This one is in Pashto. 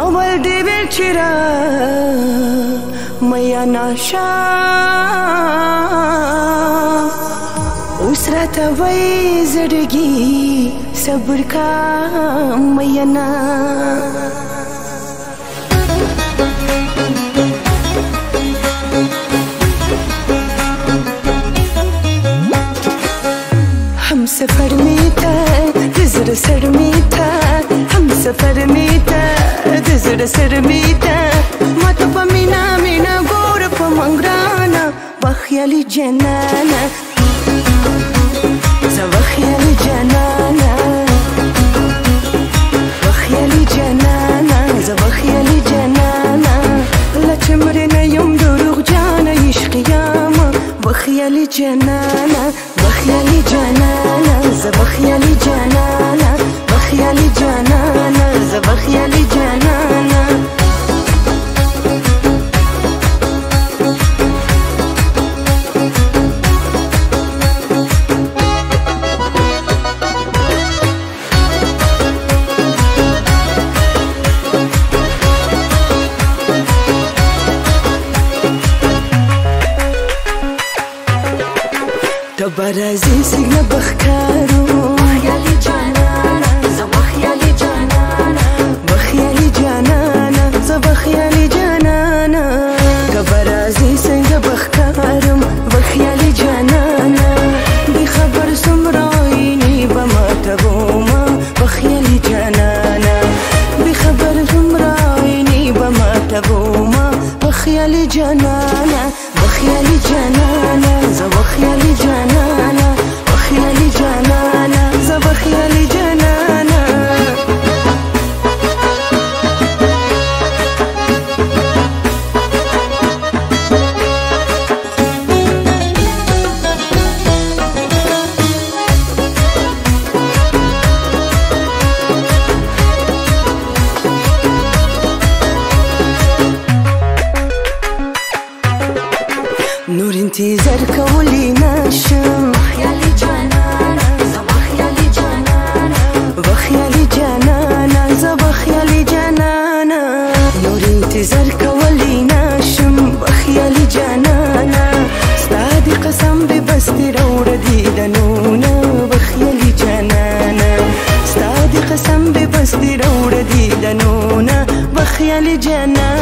اول دی ویل چې را میا ناشا اوس راته وایي زړګي صبر کا مینا हम सफर में था नजर सर में था हम सफर में था नजर सर में था मत पमीना मीना गोर पमंगराना बखियाली जनाना بخيالي جنانا بخيالي جنانا بخيالي جنانا لا تمرنا يوم دروغ جانا يشقي ياما بخيالي جنانا بخيالي جنانا بخيالي جنانا بخيالي جنانا بخيالي جنانا برازي سيجنا بخكارو بخيالي جنانا بخيالي جنانا بخيالي جنانا بخيالي جنانا برازي سيجنا بخكارو بخيالي جنانا بخبر سمرايني بما تبوما بخيالي جنانا بخبر سمرايني بما تبوما بخيالي جنانا بخيالي جنانا بخيالي جنانا بخيالي جنانا بخيالي جنانا نور انتظار كولي ناشم بخيالي جنانا بخيالي جنانا بخيالي جنانا بخيالي جنانا نور انتظار كولي ناشم بخيالي جنانا ستادي قسم ببستي روردي دنونا بخيالي جنانا ستادي قسم ببستي روردي دنونا بخيالي جنانا